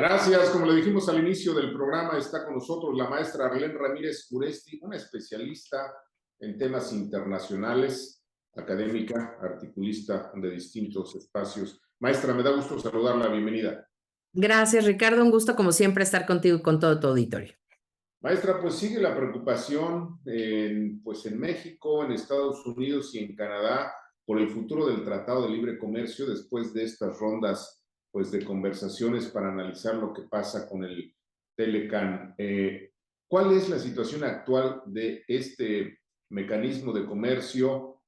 Gracias. Como le dijimos al inicio del programa, está con nosotros la maestra Arlén Ramírez Uresti, una especialista en temas internacionales, académica, articulista de distintos espacios. Maestra, me da gusto saludarla. Bienvenida. Gracias, Ricardo. Un gusto, como siempre, estar contigo y con todo tu auditorio. Maestra, pues sigue la preocupación en México, en Estados Unidos y en Canadá por el futuro del Tratado de Libre Comercio después de estas rondas de conversaciones para analizar lo que pasa con el Telecan. ¿Cuál es la situación actual de este mecanismo de comercio?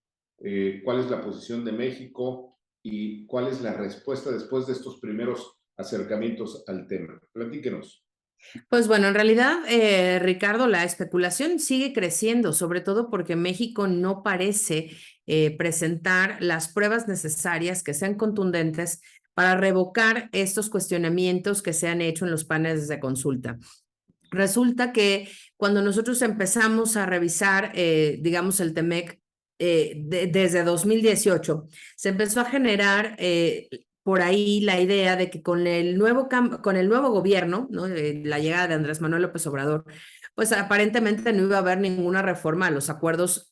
¿Cuál es la posición de México? ¿Y cuál es la respuesta después de estos primeros acercamientos al tema? Platíquenos. Pues bueno, en realidad, Ricardo, la especulación sigue creciendo, sobre todo porque México no parece presentar las pruebas necesarias que sean contundentes para revocar estos cuestionamientos que se han hecho en los paneles de consulta. Resulta que cuando nosotros empezamos a revisar, digamos, el TEMEC desde 2018, se empezó a generar por ahí la idea de que con el nuevo gobierno, ¿no? La llegada de Andrés Manuel López Obrador, pues aparentemente no iba a haber ninguna reforma a los acuerdos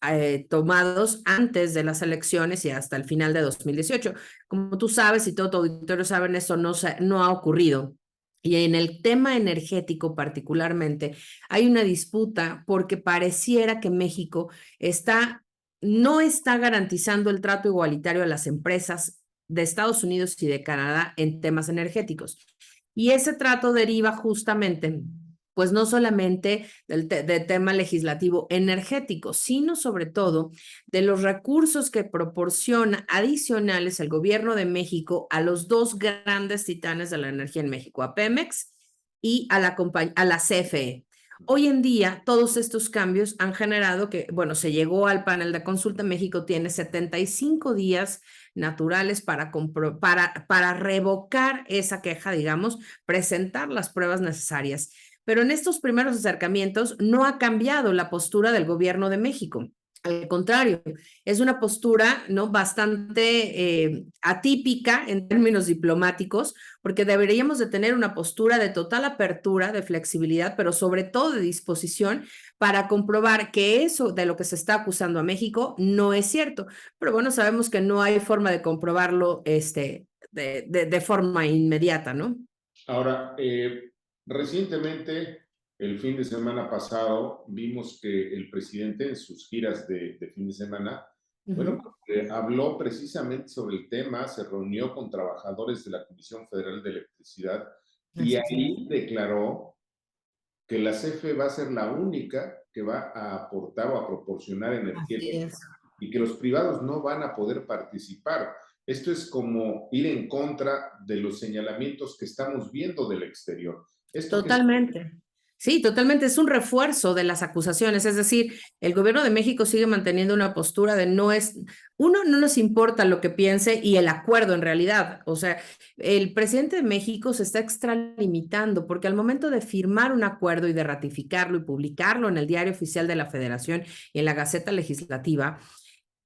tomados antes de las elecciones y hasta el final de 2018. Como tú sabes y todo tu auditorio saben, eso no ha ocurrido. Y en el tema energético particularmente, hay una disputa porque pareciera que México no está garantizando el trato igualitario a las empresas de Estados Unidos y de Canadá en temas energéticos. Y ese trato deriva justamente, pues no solamente del tema legislativo energético, sino sobre todo de los recursos que proporciona adicionales el gobierno de México a los dos grandes titanes de la energía en México, a Pemex y a la CFE. Hoy en día, todos estos cambios han generado que, bueno, se llegó al panel de consulta. México tiene 75 días naturales para revocar esa queja, digamos, presentar las pruebas necesarias. Pero en estos primeros acercamientos no ha cambiado la postura del gobierno de México. Al contrario, es una postura, ¿no?, bastante atípica en términos diplomáticos, porque deberíamos de tener una postura de total apertura, de flexibilidad, pero sobre todo de disposición para comprobar que eso de lo que se está acusando a México no es cierto. Pero bueno, sabemos que no hay forma de comprobarlo de forma inmediata, ¿no? Ahora, recientemente, el fin de semana pasado, vimos que el presidente en sus giras de fin de semana, habló precisamente sobre el tema, se reunió con trabajadores de la Comisión Federal de Electricidad y ahí declaró que la CFE va a ser la única que va a aportar o a proporcionar energía y que los privados no van a poder participar. Esto es como ir en contra de los señalamientos que estamos viendo del exterior. Totalmente. Sí, totalmente. Es un refuerzo de las acusaciones. Es decir, el gobierno de México sigue manteniendo una postura de no nos importa lo que piense y el acuerdo en realidad. O sea, el presidente de México se está extralimitando porque al momento de firmar un acuerdo y de ratificarlo y publicarlo en el Diario Oficial de la Federación y en la Gaceta Legislativa,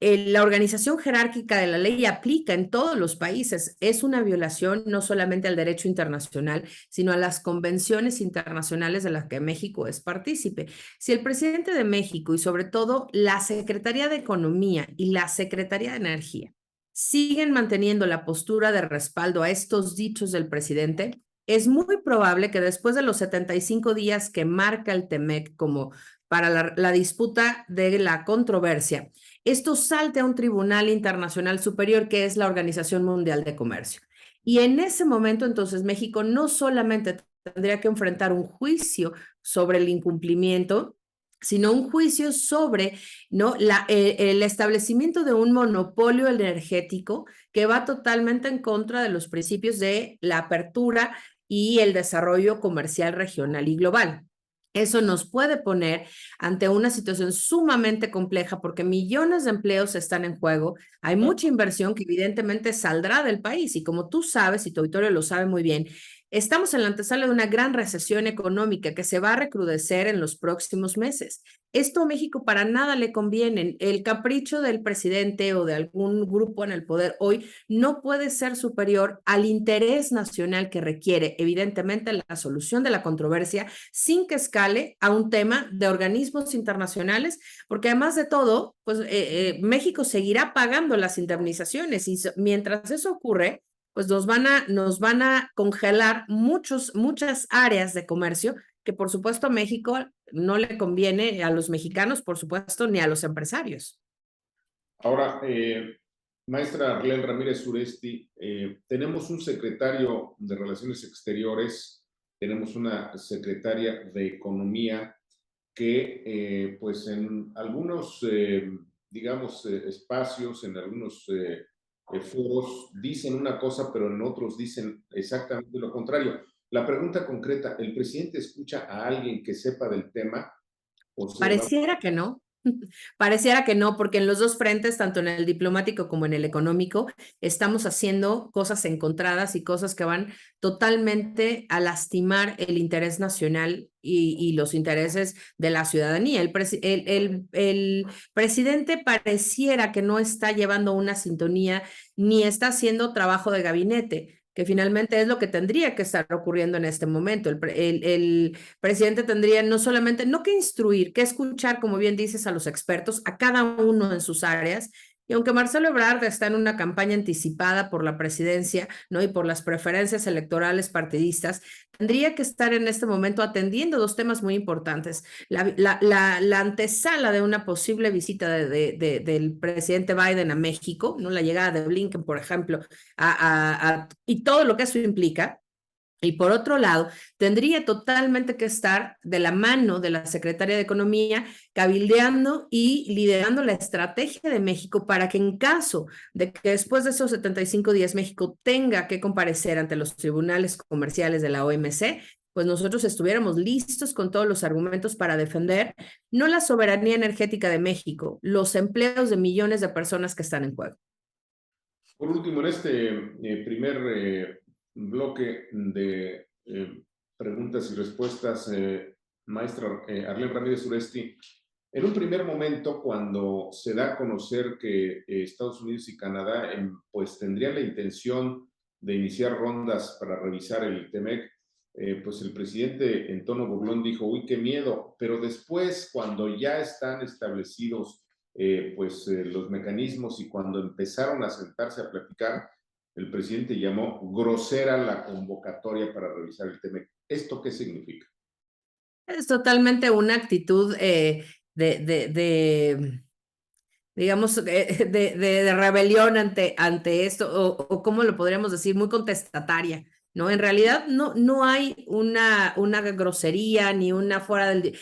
la organización jerárquica de la ley aplica en todos los países. Es una violación no solamente al derecho internacional, sino a las convenciones internacionales de las que México es partícipe. Si el presidente de México y sobre todo la Secretaría de Economía y la Secretaría de Energía siguen manteniendo la postura de respaldo a estos dichos del presidente, es muy probable que después de los 75 días que marca el TEMEC como para la disputa de la controversia, esto salte a un tribunal internacional superior que es la Organización Mundial de Comercio. Y en ese momento, entonces, México no solamente tendría que enfrentar un juicio sobre el incumplimiento, sino un juicio sobre, ¿no?, el establecimiento de un monopolio energético que va totalmente en contra de los principios de la apertura y el desarrollo comercial regional y global. Eso nos puede poner ante una situación sumamente compleja porque millones de empleos están en juego. Hay mucha inversión que evidentemente saldrá del país y como tú sabes y tu auditorio lo sabe muy bien, Estamos en la antesala de una gran recesión económica que se va a recrudecer en los próximos meses. Esto a México para nada le conviene. El capricho del presidente o de algún grupo en el poder hoy no puede ser superior al interés nacional que requiere, evidentemente, la solución de la controversia sin que escale a un tema de organismos internacionales, porque además de todo, pues México seguirá pagando las indemnizaciones y mientras eso ocurre, pues nos van a congelar muchas áreas de comercio que por supuesto a México no le conviene, a los mexicanos por supuesto, ni a los empresarios. Ahora, maestra Arlén Ramírez Uresti, tenemos un secretario de Relaciones Exteriores, tenemos una secretaria de Economía que, pues en algunos, digamos, espacios, en algunos foros, dicen una cosa, pero en otros dicen exactamente lo contrario. La pregunta concreta, ¿el presidente escucha a alguien que sepa del tema o se va? Pareciera que no. Pareciera que no, porque en los dos frentes, tanto en el diplomático como en el económico, estamos haciendo cosas encontradas y cosas que van totalmente a lastimar el interés nacional y los intereses de la ciudadanía. El presidente pareciera que no está llevando una sintonía ni está haciendo trabajo de gabinete, que finalmente es lo que tendría que estar ocurriendo en este momento. El presidente tendría no solamente, no que instruir, que escuchar, como bien dices, a los expertos, a cada uno en sus áreas. Y aunque Marcelo Ebrard está en una campaña anticipada por la presidencia, ¿no? Y por las preferencias electorales partidistas, tendría que estar en este momento atendiendo dos temas muy importantes. La antesala de una posible visita del presidente Biden a México, ¿no? La llegada de Blinken, por ejemplo, y todo lo que eso implica. Y por otro lado, tendría totalmente que estar de la mano de la Secretaría de Economía, cabildeando y liderando la estrategia de México para que en caso de que después de esos 75 días México tenga que comparecer ante los tribunales comerciales de la OMC, pues nosotros estuviéramos listos con todos los argumentos para defender no la soberanía energética de México, los empleos de millones de personas que están en juego. Por último, en este primer bloque de preguntas y respuestas, maestra Arlén Ramírez Uresti, en un primer momento, cuando se da a conocer que Estados Unidos y Canadá pues tendrían la intención de iniciar rondas para revisar el TEMEC, pues el presidente en tono burlón dijo, uy, qué miedo, pero después, cuando ya están establecidos los mecanismos y cuando empezaron a sentarse a platicar, el presidente llamó grosera la convocatoria para revisar el TEMEC. ¿Esto qué significa? Es totalmente una actitud digamos, de rebelión ante esto, o cómo lo podríamos decir, muy contestataria, ¿no? En realidad no hay una grosería ni una fuera del...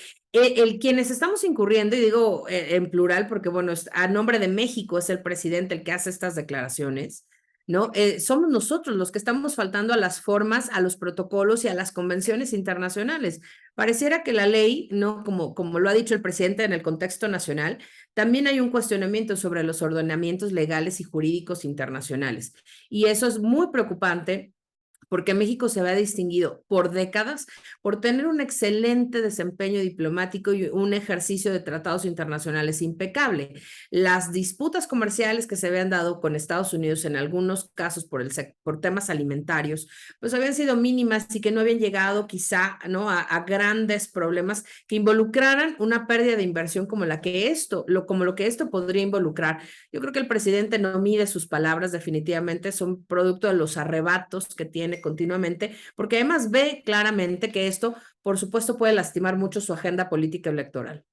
quienes estamos incurriendo, y digo en plural porque, bueno, a nombre de México es el presidente el que hace estas declaraciones, ¿no? Somos nosotros los que estamos faltando a las formas, a los protocolos y a las convenciones internacionales. Pareciera que la ley, ¿no? Como lo ha dicho el presidente en el contexto nacional, también hay un cuestionamiento sobre los ordenamientos legales y jurídicos internacionales. Y eso es muy preocupante porque México se ha distinguido por décadas por tener un excelente desempeño diplomático y un ejercicio de tratados internacionales impecable. Las disputas comerciales que se habían dado con Estados Unidos en algunos casos por temas alimentarios, pues habían sido mínimas y que no habían llegado quizá, ¿no? a grandes problemas que involucraran una pérdida de inversión como lo que esto podría involucrar. Yo creo que el presidente no mide sus palabras, definitivamente son producto de los arrebatos que tiene continuamente, porque además ve claramente que esto, por supuesto, puede lastimar mucho su agenda política electoral.